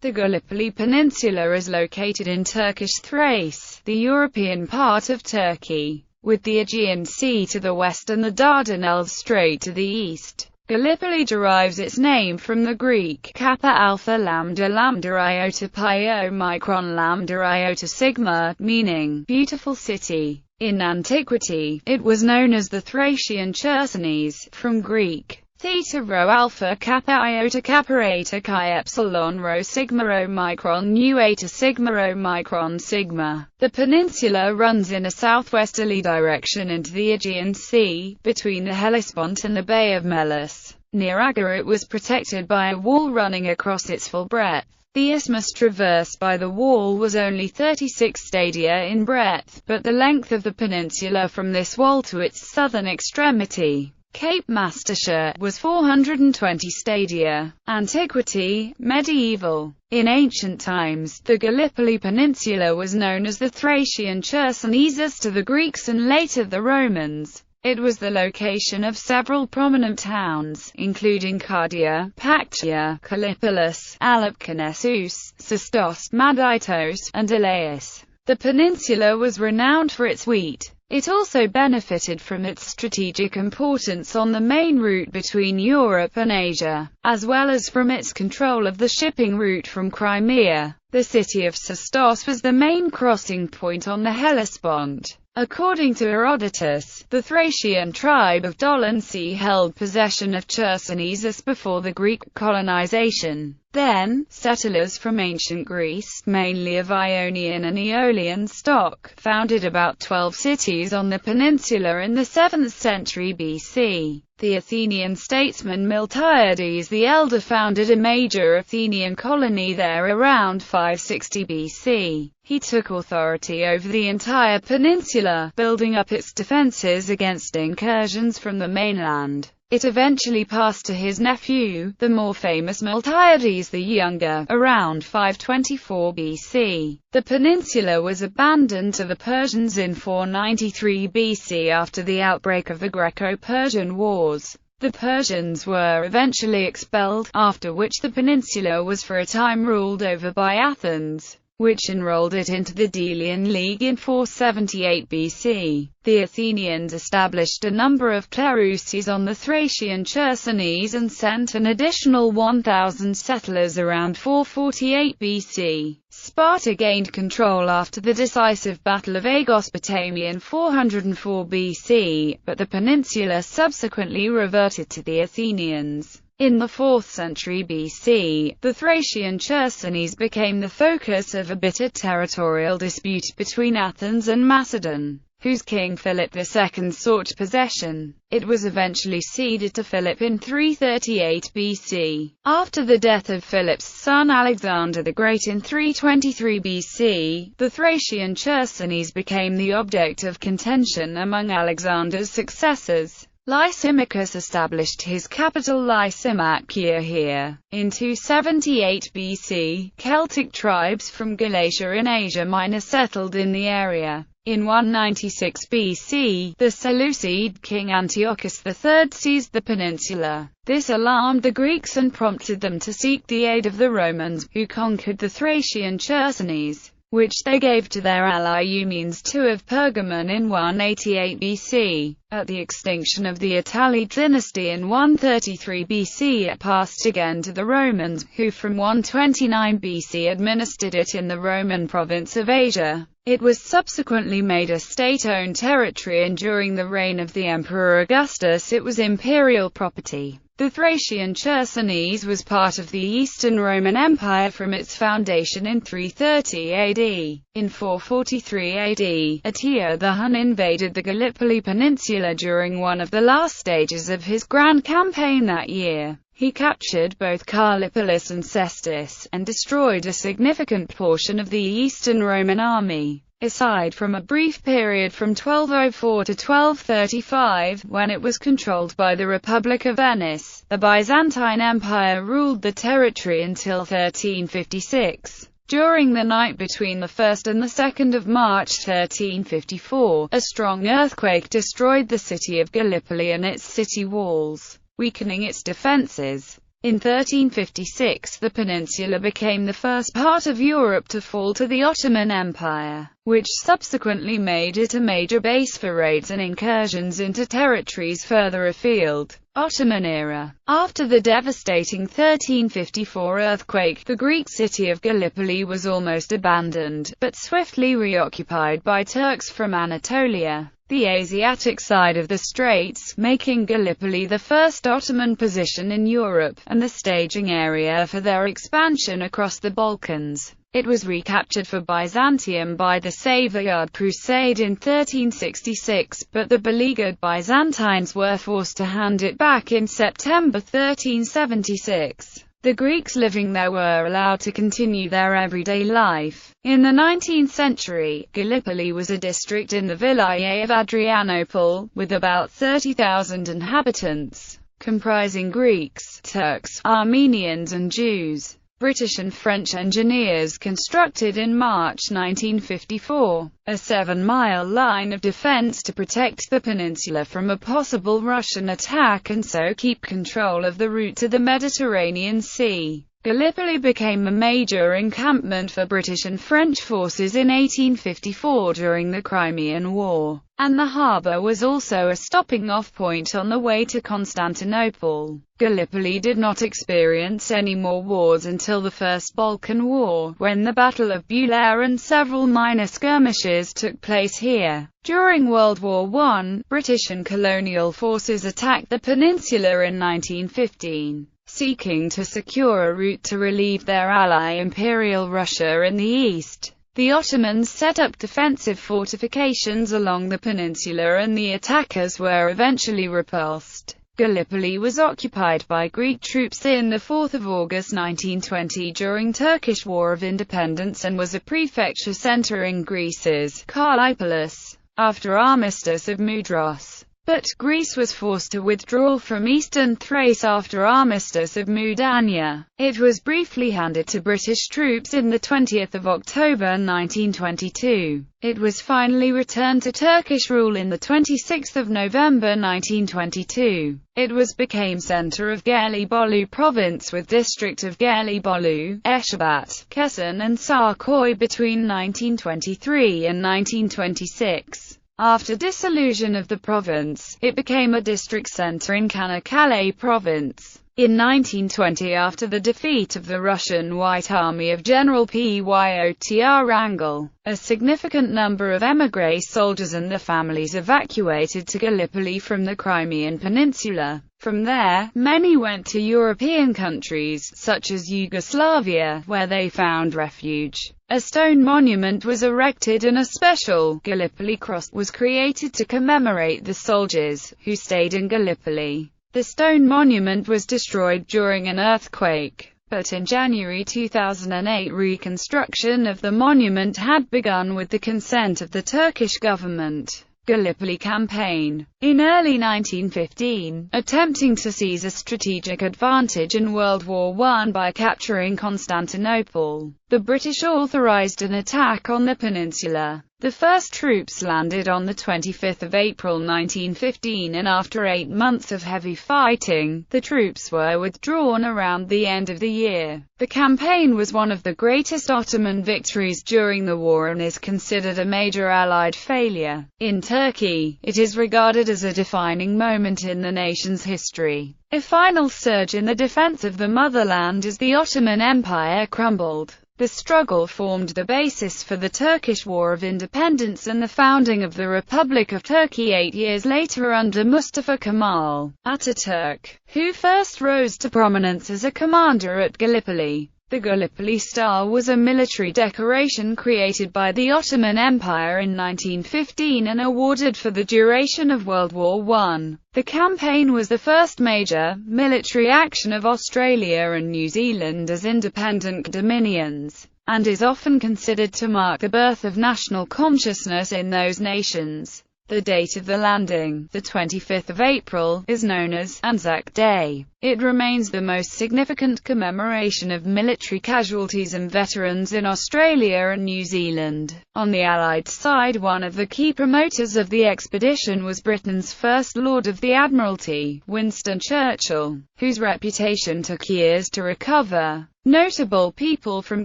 The Gallipoli Peninsula is located in Turkish Thrace, the European part of Turkey, with the Aegean Sea to the west and the Dardanelles Strait to the east. Gallipoli derives its name from the Greek kappa alpha lambda lambda iota pi omicron lambda iota sigma, meaning beautiful city. In antiquity, it was known as the Thracian Chersonese, from Greek theta rho alpha kappa iota kappa eta chi epsilon rho sigma omicron nu eta sigma omicron sigma. The peninsula runs in a southwesterly direction into the Aegean Sea, between the Hellespont and the Bay of Melos. Near Aga it was protected by a wall running across its full breadth. The isthmus traversed by the wall was only 36 stadia in breadth, but the length of the peninsula from this wall to its southern extremity, Cape Mastasha, was 420 stadia. Antiquity, medieval. In ancient times, the Gallipoli Peninsula was known as the Thracian Chersonese to the Greeks and later the Romans. It was the location of several prominent towns, including Cardia, Pactia, Kallipolis, Alapkanessus, Sestos, Maditos, and Elaeus. The peninsula was renowned for its wheat. It also benefited from its strategic importance on the main route between Europe and Asia, as well as from its control of the shipping route from Crimea. The city of Sestos was the main crossing point on the Hellespont. According to Herodotus, the Thracian tribe of Dolinsy held possession of Chersonesus before the Greek colonization. Then, settlers from ancient Greece, mainly of Ionian and Aeolian stock, founded about 12 cities on the peninsula in the 7th century BC. The Athenian statesman Miltiades the Elder founded a major Athenian colony there around 560 BC. He took authority over the entire peninsula, building up its defenses against incursions from the mainland. It eventually passed to his nephew, the more famous Miltiades the Younger, around 524 BC. The peninsula was abandoned to the Persians in 493 BC after the outbreak of the Greco-Persian Wars. The Persians were eventually expelled, after which the peninsula was for a time ruled over by Athens, which enrolled it into the Delian League in 478 BC. The Athenians established a number of cleruses on the Thracian Chersonese and sent an additional 1,000 settlers around 448 BC. Sparta gained control after the decisive Battle of Aegospotami in 404 BC, but the peninsula subsequently reverted to the Athenians. In the 4th century BC, the Thracian Chersonese became the focus of a bitter territorial dispute between Athens and Macedon, whose king Philip II sought possession. It was eventually ceded to Philip in 338 BC. After the death of Philip's son Alexander the Great in 323 BC, the Thracian Chersonese became the object of contention among Alexander's successors. Lysimachus established his capital Lysimachia here. In 278 BC, Celtic tribes from Galatia in Asia Minor settled in the area. In 196 BC, the Seleucid king Antiochus III seized the peninsula. This alarmed the Greeks and prompted them to seek the aid of the Romans, who conquered the Thracian Chersonese, which they gave to their ally Eumenes II of Pergamon in 188 BC. At the extinction of the Attalid dynasty in 133 BC it passed again to the Romans, who from 129 BC administered it in the Roman province of Asia. It was subsequently made a state-owned territory, and during the reign of the Emperor Augustus it was imperial property. The Thracian Chersonese was part of the Eastern Roman Empire from its foundation in 330 AD. In 443 AD, Attila the Hun invaded the Gallipoli Peninsula during one of the last stages of his grand campaign that year. He captured both Gallipolis and Sestos, and destroyed a significant portion of the Eastern Roman army. Aside from a brief period from 1204 to 1235, when it was controlled by the Republic of Venice, the Byzantine Empire ruled the territory until 1356. During the night between the 1st and the 2nd of March 1354, a strong earthquake destroyed the city of Gallipoli and its city walls, weakening its defenses. In 1356, the peninsula became the first part of Europe to fall to the Ottoman Empire, which subsequently made it a major base for raids and incursions into territories further afield. Ottoman Era. After the devastating 1354 earthquake, the Greek city of Gallipoli was almost abandoned, but swiftly reoccupied by Turks from Anatolia, the Asiatic side of the straits, making Gallipoli the first Ottoman position in Europe, and the staging area for their expansion across the Balkans. It was recaptured for Byzantium by the Savoyard Crusade in 1366, but the beleaguered Byzantines were forced to hand it back in September 1376. The Greeks living there were allowed to continue their everyday life. In the 19th century, Gallipoli was a district in the Vilayet of Adrianople, with about 30,000 inhabitants, comprising Greeks, Turks, Armenians and Jews. British and French engineers constructed in March 1954 a 7-mile line of defense to protect the peninsula from a possible Russian attack and so keep control of the route to the Mediterranean Sea. Gallipoli became a major encampment for British and French forces in 1854 during the Crimean War, and the harbour was also a stopping-off point on the way to Constantinople. Gallipoli did not experience any more wars until the First Balkan War, when the Battle of Bulair and several minor skirmishes took place here. During World War I, British and colonial forces attacked the peninsula in 1915. Seeking to secure a route to relieve their ally Imperial Russia in the east. The Ottomans set up defensive fortifications along the peninsula and the attackers were eventually repulsed. Gallipoli was occupied by Greek troops in 4 August 1920 during Turkish War of Independence and was a prefecture centre in Greece's Kallipolis, after Armistice of Mudros. But Greece was forced to withdraw from eastern Thrace after Armistice of Mudanya. It was briefly handed to British troops in 20 October 1922. It was finally returned to Turkish rule in 26 November 1922. It became centre of Gelibolu province with district of Gelibolu, Eshbat, Kesan and Sarkoy between 1923 and 1926. After dissolution of the province, it became a district centre in Çanakkale province. In 1920, after the defeat of the Russian White Army of General Pyotr Wrangel, a significant number of émigré soldiers and their families evacuated to Gallipoli from the Crimean Peninsula. From there, many went to European countries, such as Yugoslavia, where they found refuge. A stone monument was erected and a special Gallipoli Cross was created to commemorate the soldiers who stayed in Gallipoli. The stone monument was destroyed during an earthquake, but in January 2008 reconstruction of the monument had begun with the consent of the Turkish government. Gallipoli Campaign. In early 1915, attempting to seize a strategic advantage in World War I by capturing Constantinople, the British authorized an attack on the peninsula. The first troops landed on 25 April 1915 and after 8 months of heavy fighting, the troops were withdrawn around the end of the year. The campaign was one of the greatest Ottoman victories during the war and is considered a major Allied failure. In Turkey, it is regarded as a defining moment in the nation's history. A final surge in the defense of the motherland as the Ottoman Empire crumbled. The struggle formed the basis for the Turkish War of Independence and the founding of the Republic of Turkey 8 years later under Mustafa Kemal Atatürk, who first rose to prominence as a commander at Gallipoli. The Gallipoli Star was a military decoration created by the Ottoman Empire in 1915 and awarded for the duration of World War I. The campaign was the first major military action of Australia and New Zealand as independent dominions, and is often considered to mark the birth of national consciousness in those nations. The date of the landing, the 25th of April, is known as Anzac Day. It remains the most significant commemoration of military casualties and veterans in Australia and New Zealand. On the Allied side, one of the key promoters of the expedition was Britain's First Lord of the Admiralty, Winston Churchill, whose reputation took years to recover. Notable people from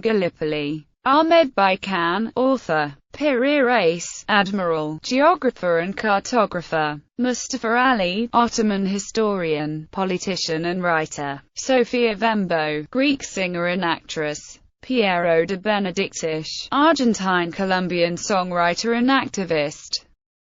Gallipoli: Ahmed Khan, author; Pir Reis, admiral, geographer and cartographer; Mustafa Ali, Ottoman historian, politician and writer; Sofia Vembo, Greek singer and actress; Piero de Benedictis, Argentine-Colombian songwriter and activist.